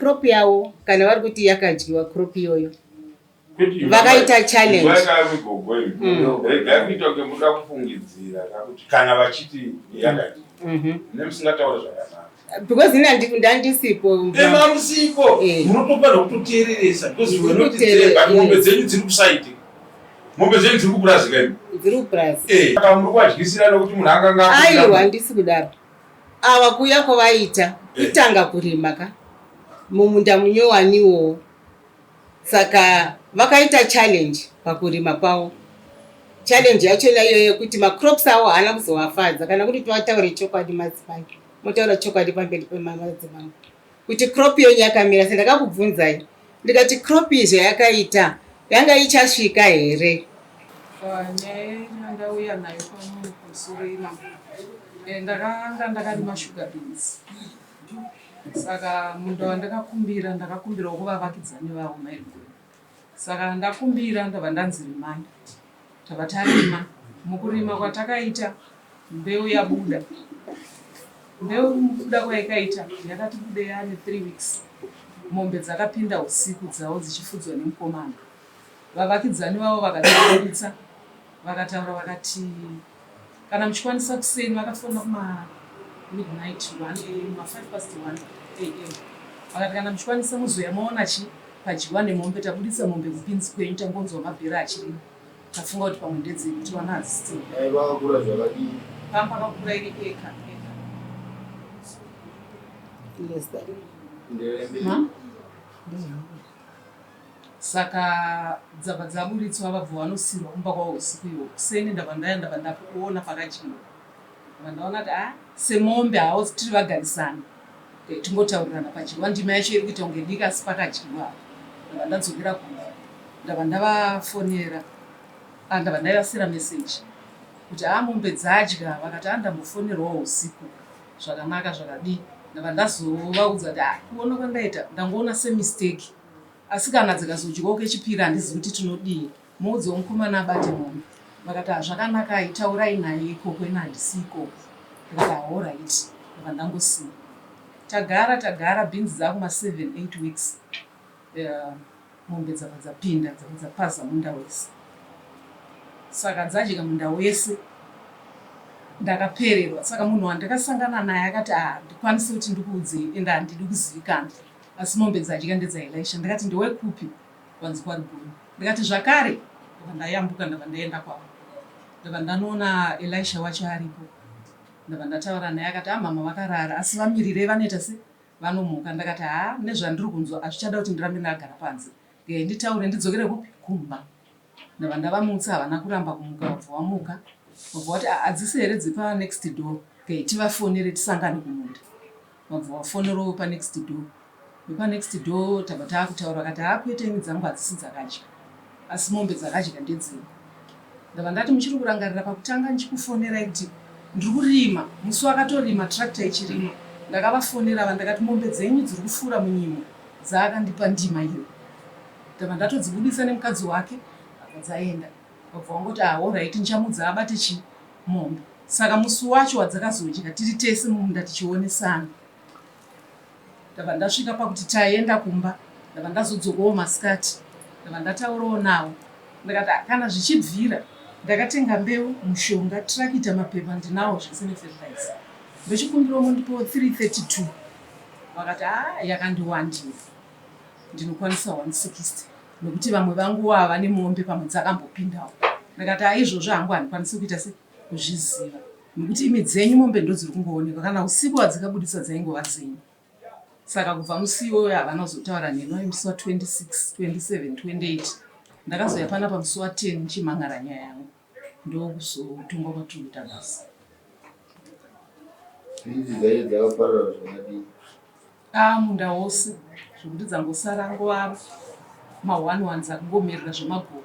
crop yavo kana vari kuti yakadyiwa crop iyoyo vakaita challenge kuita kuti muda kufungidzira kuti kana vachiti yakadyi nemusingataura zvakanaka because ndandisipo musipo munotofanira kutoteereresa because mombe dzenyu dziri kusaiti mombe dzenyu dziri kupurazi dziri kupurazi muri kuvadyisira nokuti munhu akanga aiwa handisi kudaro ava kuuya kwavaita kutanga kurima ka mumunda munyowaniwo saka vakaita challenge pakurima kwavo. Challenge yachona iyo yekuti macrops avo haana kuzovafadza kana kuti tovataure chokwadi madzimai motaura chokwadi pamberi pemamadzimai kuti crop iyo yakamira. Sendakakubvunzai ndikati crop izvo yakaita yanga ichasvika here? Nyaya yandauya nayo pamusoro ndakanga ndakarima sugar beans. Saka munda wandakakumbira ndakakumbira kuvavakidzani vavo maiguru. Saka ndakumbira ndabva ndanzi rimai. Tabva tarima. Mukurima kwatakaita mbeu yabuda. Mbeu mukubuda kwayakaita yakati bude yane 3 weeks. Mombe dzakapinda usiku dzavo dzichifudzwa nemukomana. Vavakidzani vavo vakatibuditsa vakataura vakati kana muchikwanisa kuseni vakafona kuma midnight 1 am 1:05 am vakati kana muchikwanisa muzoya maona chi padyiwa nemombe tabuditsa mombe kupinzi kwenyu tangonzwa mabhera achirima tafunga kuti pamwe ndedze kuti vana hadzisii vakakura zvakadii pamba pakakura iri eka saka dzabva dzaburitswa vabva vanosirwa kumba kwavo usiku iwo. Kuseni ndabva ndakuona pakadyiwa ndabva ndaona kuti semombe havo tiri vagarisana tingotaurirana padyiwa ndima yacho iri kuita kunge diki asi pakadyiwa. Ndabva ndadzokera kumba ndabva ndavafonera ndabva ndaivasira meseji kuti mombe dzadya vakati ndambofonerwawo usiku zvakanaka zvakadii. Ndabva ndazovaudza kuti kuona kwandaita ndangoona semisteki asi kana dzikazodyiwawo kechipiri handizi kuti tinodii muudzi womukomana abate mombe. Vakati zvakanaka taurai naye ikoko ina handisi ikoko. Ndikati allright ndabva ndangosiya. Tagara beans dzakuma 7-8 weeks mombe dzabva dzapinda dzabva dzapaza munda wese. Saka dzadya munda wese ndakapererwa. Saka munhu wandakasangana naye akati ndikwanise kuti ndikuudzei ende handidi kuzivikana asi mombe dzadya ndedzaElisha. Ndakati ndewekupi? Vanzi kwaRuguru. Ndikati zvakare. Ndabva ndayambuka ndabva ndaenda kwavo ndabva ndanoona Elisha wacho aripo. Ndabva ndataura naye akati mama vakarara asi vamirirei vanoita se vanomuka. Ndakati nezvandiri kunzwa hazvichada kuti ndirambe ndagara panze nditaure ndidzokere kupi kumba. Ndabva ndavamutsa havana kuramba kumuka vabva vamuka vabva vati hadzisi here dzipa next door tivafonere tisangane kumunda. Vabva vafonerawo panext door. Nepanext door tabva taakutaura vakati kwete imi dzangu hadzisi dzakadya asi mombe dzakadya ndedzino. Ndabva ndati muchiri kurangarira pakutanga ndichikufonerai kuti ndiri kurima musi wakatorima tractor ichirima ndakavafonera ava ndakati mombe dzenyu dziri kufura munyimo dzaakandipa ndima iyo. Ndabva ndatodzibudisa nemukadzi wake abva dzaenda vabva vangoti allright nichamudza abate mombe. Saka musi wacho wadzakazodya tiri tese mumunda tichionesana. Ndabva ndasvika pakuti taenda kumba ndabva ndazodzokawo masikati ndabva ndataurawo navo ndakati kana zvichibvira ndakatenga mbeu mushonga tirakita mapepa ndinawo zvese nefertilizer ndochikumbirawo mundipewo 332 vakati yakandiwandira ndinokwanisa 160 nokuti vamwe vangu vava nemombe pamwe dzakambopindawo. Ndakati izvozvo hangu handikwanisi kuita se kuzviziva nokuti imi dzenyu mombe ndo dziri kungoonekwa kana usiku wadzikabudisa dzaingova dzenyu. Saka kubva musi iwoyo havana kuzotaura neno musi wa26 27 28 ndakazoya pana pamusi wa10 nichimhan'ara nyaya yangu ndokuzotongwa kwatuita basi. Munda wose zvokuti dzangosara ngova ma1 dzakungomerera zvemabhoko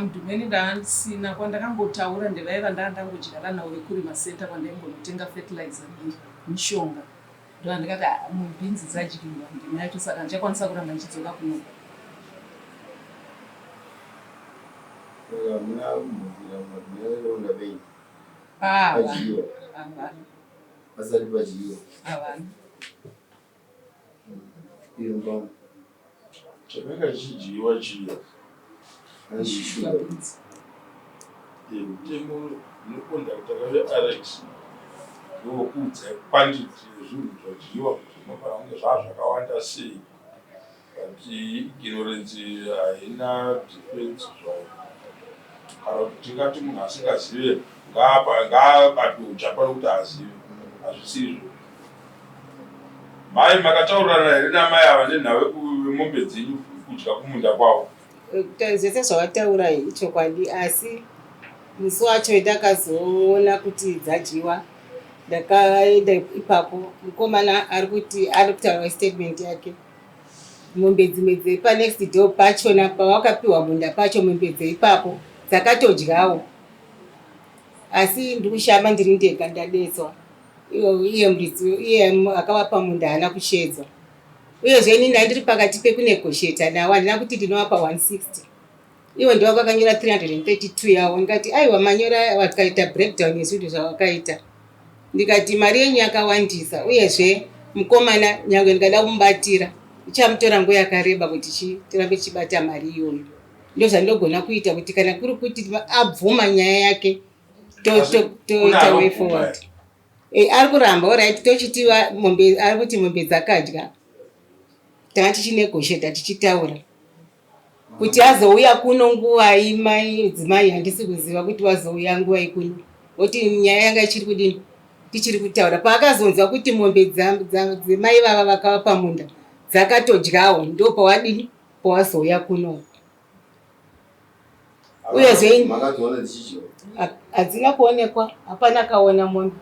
mudhumeni ndaandisina kwandakangotaura ndevaiva ndandangodyara navo vekurima center kwandaimbonotenga fertilizer mishonga ndova ndikati mubhinzi dzadyiwa ndima yacho saka ndichakwanisa kuramba ndichidzoka kuno. Basari badyiwa. Havana. Iyo mbamo. Chakanga chidyiwa chiya. Andishuka. Mutemo unokonda kutaka Alex. Ndokudza quantity yezvinhu zvodyiwa kuti unofana kunge zvakawanda sei. Kuti ignorance haina defense zvayo. Kana kuti tingati munhu asingazive ngaabatwe uchapa nokuti azive. Hazvisizvo. Mai makataurirana here namai ava nenhau yemombe dzenyu kudya kumunda kwavo? Zvese zvavataura ichokwadi, asi musi wacho ndakazoona kuti dzadyiwa. Ndakaenda ipapo, mukomana ari kutaura statement yake. Mombe dzimwe dzeipa next door pachona pavakapiwa munda pacho mombe dzeipapo dzakatodyawo. Asi ndikushama ndiri ndega ndadetswa. Iye akavapa munda haana kushedzwa. Uyezve inini ndiri pakati pekunegotiata nawo, handina kuti ndinovapa 160. Ivo ndivo vakanyora 332 yavo. Ndikati aiwa manyora vakaita breakdown yezvinhu zvavakaita. Ndikati mari yenyu yakawandisa, uyezve mukomana nyangwe ndikada kumubatira ichamutora nguva yakareba kuti tirambe tichibata mari iyoyo. Ndizvo zvandinogona kuita kuti kana kuri kuti abvuma nyaya yake toita way forward. Ari kuramba alright, tochitiwa mombe, ari kuti mombe dzakadya. Tanga tichinegotiata tichitaura kuti azouya kuno nguvai. Mai handisi kuziva kuti wazouya nguvai kuno, kuti nyaya yanga ichiri kudini, tichiri kutaura. Paakazonzwa kuti mombe dzemai vava vakavapa munda dzakatodyawo, ndo pawadini, pawazouya kuno. Uyezve hadzina kuonekwa, hapana kaona mombe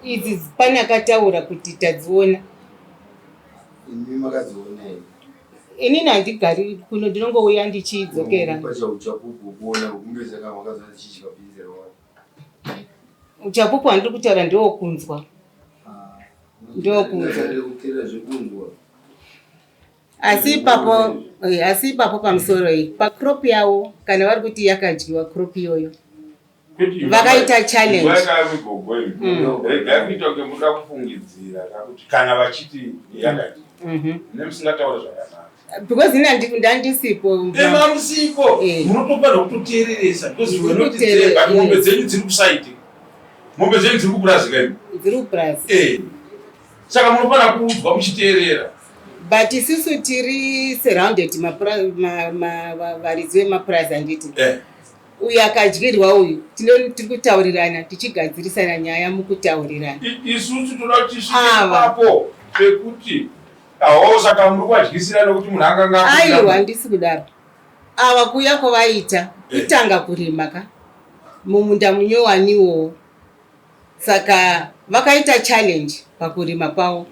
idzi, pane akataura kuti tadziona. Inini handigari kuno, ndinongouya ndichidzokera. Uchapupu handiri kutaura ndokunzwa. Asi ipapo pamusoro iyi pakrop yavo, kana vari kuti yakadyiwa crop iyoyo, vakaita challenge. Kuita kuti muda kufungidzira kuti kana vachiti yakadyiwa nemusingataura zvakanaka. Because ndandisipo. Musipo munotofanira kutoteereresa, because you are not there, but mombe dzenyu dziri kusaiti. Mombe dzenyu dziri kupurazi. Dziri kupurazi. Saka munofanira kuudzwa muchiteerera. But isusu tiri surrounded varidzi vemapurazi handiti. Uyu akadyirwa uyu, tiri kutaurirana, tichigadzirisana nyaya mukutaurirana. Isusu toda kuti tisvike ipapo pekuti saka muri kuvadyisirana kuti munhu akanga. Aiwa, handisi kudaro. Ava kuuya kwavaita kutanga kurima ka mumunda munyowaniwo. Saka vakaita challenge pakurima kwavo.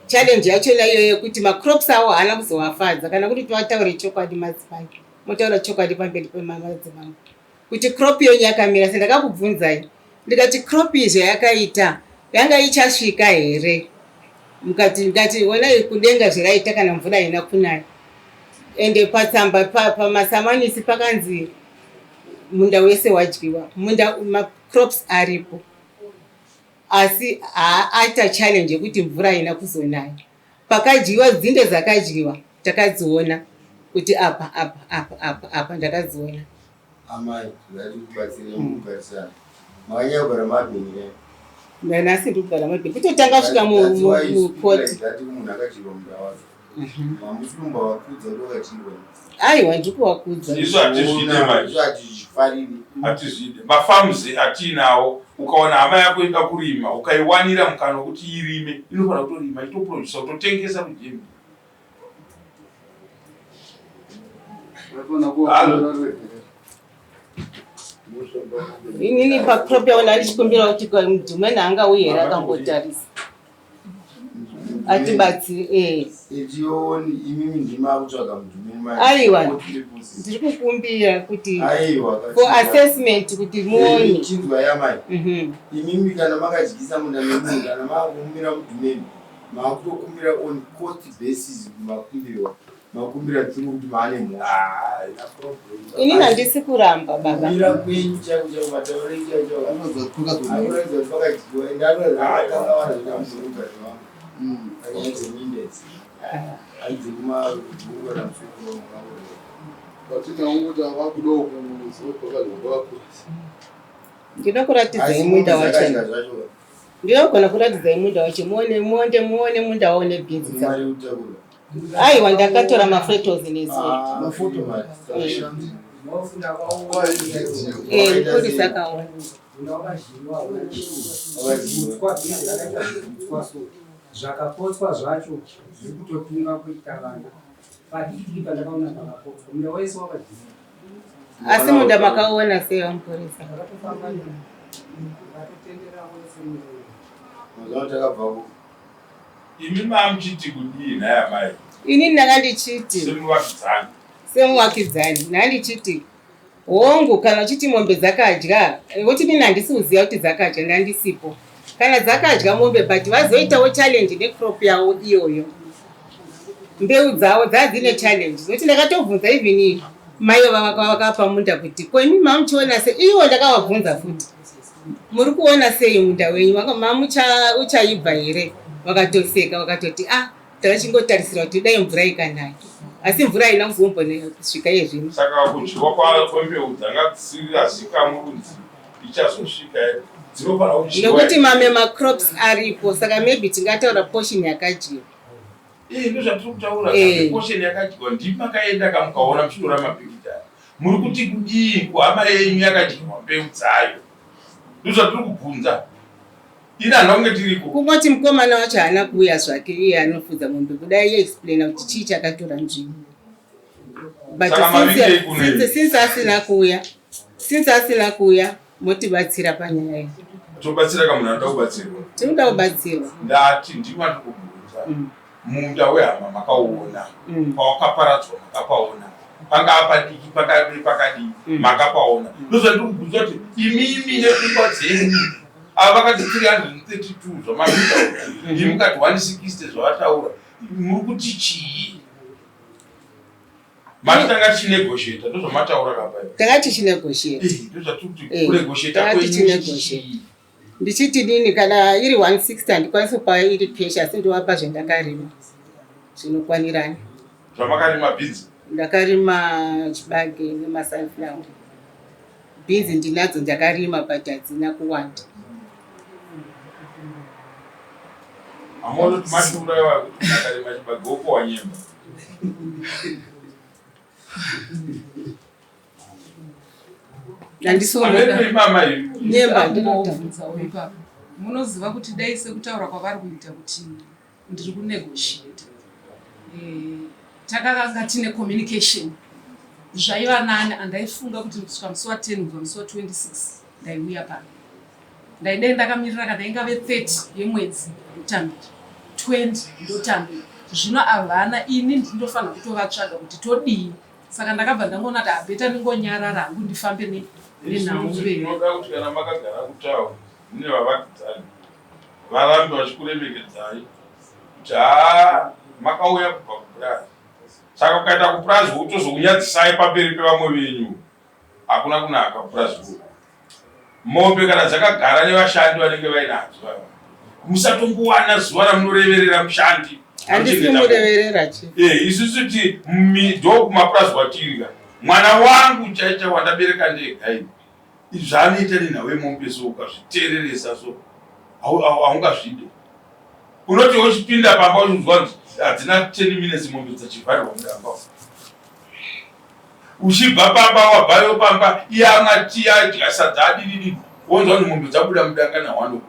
Challenge yachona iyo yekuti macrops avo haana kuzovafadza. Kana kuti tovataure chokwadi madzimai, motaura chokwadi pamberi pemadzimai kuti crop iyo yakamira. Saka ndakakubvunzai ndikati crop izvo yakaita yanga ichasvika here? Mukati onai kudenga zviraita kana mvura haina kunaya. Ende patsamba pamasamanisi pakanzi munda wese wadyiwa, munda macrops aripo. Asi aita challenge yekuti mvura haina kuzonaya. Pakadyiwa dzinde dzakadyiwa takadziona kuti apa ndakadziona. Amai, ndati kubatsira mukugarisana. Makanyagara mabhini. Nanasi ndikugara mabhini. Kutotanga svika mukoti. Ndati munhu akadyiwa munda wake. Mamusumba wakudza ndokadyiwa. Aiwa, ndikuwakudza. Isu hatizvide. Hatizvide. Mafarms atinawo. Ukaona hama yako ida kurima, ukaiwanira mukana kuti irime, inofana kutorima, itoprodusa, kutotengesa kujembe. Inini pakrop yaona ndichikumbira kuti mudzi umweni angauya akangotarisa. Atibatsire. Etioni imimi ndima kutsvaga mudzi. Aiwa, ndiri kukumbira kuti for assessment kuti muone. Chinzwa yamai. Imimi kana makadyisa munda memunhu kana makumbira mudzi menu, makutokumbira on cost basis makumbirwa. makumbira tiri kuti maane mhosva. Ina problem. Inini handisi kuramba baba. Kumbira kwenyu chaicho matauro chaicho anozotuka anoratidza kuti pakaidziwa ende anoratidza kuti amuzoruka anyaya dzemindezi aizi kumabhungu kana musukuru Katika unguta wakudogo kwako. Ndinokuratidzai munda wacho. Ndinogona kuratidza munda wacho. Muone munda waone bhinzi dzavo. Aiwa ndakatora mafetos nezuva. mafoto mari Polisi akaona. Zvakapotswa zvacho zvikutotunga kuita vana padiki pandakaona pakapotswa munda wese wakadzima. Asi munda makaona sei wamupurisa? mazatakabvako Imi mamuchiti kudii naya mai? Inini ndakandichiti Semuvakidzani. semuvakidzani ndandichiti hongu kana uchiti mombe dzakadya nekuti mini handisi kuziva kuti dzakadya ndandisipo. Kana dzakadya mombe but vazoitawo challenge necrop yavo iyoyo. Mbeu dzavo dzadzine challenge. Nokuti ndakatovhunza even mai vakapa munda kuti kwemi mamuchiona sei? Iwo ndakavabvunza futi. Muri kuona sei munda wenyu? Uchaibva here? Vakatoseka vakatoti takachingotarisira kuti dai mvura ikanaya. Asi mvura haina kuzombosvika yezvino. Saka kudyiwa kwembeu dzanga dzisingazvikamwe kunzi ichazosvika dzinofana kudyiwa. Nokuti mamwe macrops aripo saka maybe tingataura portion yakadyiwa. Ndozvatiri kutaura portion yakadyiwa ndimakaenda kamukaona muchitora mapikita. Muri kuti kudii kuhama yenyu yakadyiwa mbeu dzayo? Ndozvatiri kubvunza. Ina nonge tiriko. Kumoti mukomana wacho haana kuuya zvake iye anofudza mombe kudai explain kuti chii chakatora nzvimbo. But since asina kuuya motibatsira panyaya iyi. Tobatsira kamunhu anoda kubatsirwa. Tinoda kubatsirwa. Ndati ndimati kubvunza. Munda wehama makauona. Pawakaparadzwa makapaona. Panga padiki pakadii makapaona. Ndozvatiri kubvunza kuti imimi nepfungwa dzenyu avakati 332 zvamabita imi mukati 160 zvavataura muri kuti chii? Matanga chinegotiata ndozvamataura kapai. Takati chinegotiata. Ndozvatuti kunegotiata kwenyu. Ndichiti nini kana iri 160 handikwanisi kupa iri pesha asi ndowapa zvendakarima zvinokwanirana. Zvamakarima bhinzi? Ndakarima chibage nemasunflower. Bhinzi ndinadzo ndakarima but hadzina kuwanda. Amono tumashuura kuti nakarima chibage woko wanyemba. Munoziva kuti dai sekutaura kwavari kuita kuti ndiri kunegotiate. Takanga tine communication. Zvaiva nani andaifunga kuti kusvika musi wa10 kubva musi wa26 ndaiuya pano. Ndaidai ndakamirira kana ingave 30 yemwedzi ndotambira 20 ndotambira. Zvino avana ini ndinofanira kutovatsvaga kuti todii. Saka ndakabva ndangona kuti abeta ndingonyarara hangu ndifambe nenhau mberi. Ndinoda kuti kana makagara kutaura mune vavakidzani varambe vachikuremekedzai kuti makauya kubva kupurazi. Saka ukaita kupurazi wotozokunyadzisai pamberi pevamwe venyu hakuna kunaka kupurazi. Mombe kana dzakagara nevashandi vanenge vainadzo musatongowana zuva ramunoreverera mushandi. Handisi mureverera chi. Isusu kuti ndo kumapurazi kwatirya. Mwana wangu chaicha wandabereka ndega ini. Zvanoita nenhawe mombe so ukazvitereresa so haungazvide. Unoti uchipinda pamba uchinzwa hadzina 10 minutes mombe dzachivharirwa mudamba. Uchibva pamba wabvayo pamba iye angati adya sadza adididi wonzwa kuti mombe dzabuda mudanga na1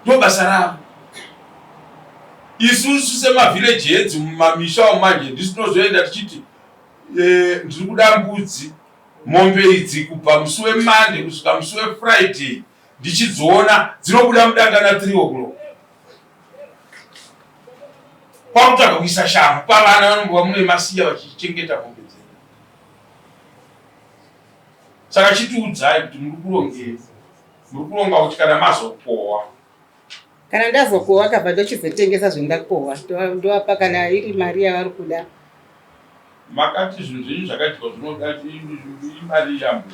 ndo basa ravo. Isusu semavhileji edzi mumamisha omanje ndisinozoenda tichiti ndiri kuda mbudzi mombe idzi kubva musi weMonday kusvika musi weFriday ndichidziona dzinobuda mudanga na3 o'clock. Kwakutsvaga kuisa shangu pavana vanombova mune masiya vachichengeta mombe dzedu. Saka chitiudzai kuti muri kurongei. Muri kuronga kuti kana mazokohwa. Kana ndazokohwa kabva ndochizotengesa zvendakohwa ndovapa kana iri mari yavari kuda makati zvinhu zvenyu zvakaitika zvinoda imari yambo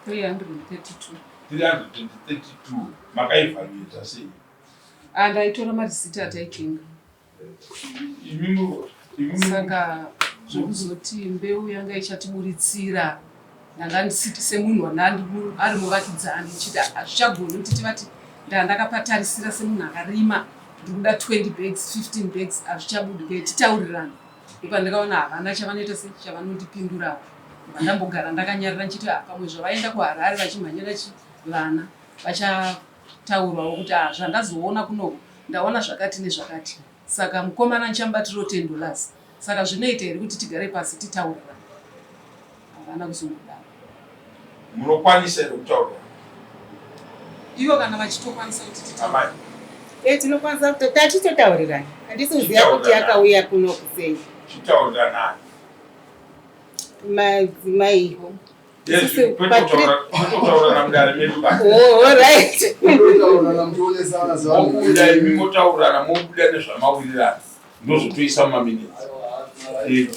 332 makaivharuita sei? Ndaitora marisiti ataitenga. Saka zvokuzoti mbeu yanga ichatiburitsira ndanga ndisiti semunhu ari muvakidzani chiti hazvichagoni kuti tivati ndakapatarisira semunhu akarima ndikuda 20 bags 15 bags hazvichabudi ke titaurirana. Ipa ndakaona havana chavanoita sechavanondipindura. Ndambogara ndakanyarira nchiti pamwe zvavaenda kuHarare vachimhanyira vana vachataurwawo kuti zvandazoona kuno ndaona zvakati nezvakati. Saka mukomana nichambatiro $10. Saka zvinoita here kuti tigare pasi titaurirana. Havana kuzongodaro. Munokwanisa here kutaura? Ivo kana vachitokwanisa kuti titaura. Tinokwanisa kuti tachitotaurirana. Handisi kuziva kuti akauya kuno kusei. Chitaurirana. Madzimai. Kutaurana mudare medu basi. Oh, right. Kutaurana mutonesana zvamu. Mobuda imi motaurana mobuda nezvamawirirana. Ndozotoisa mumaminitsi.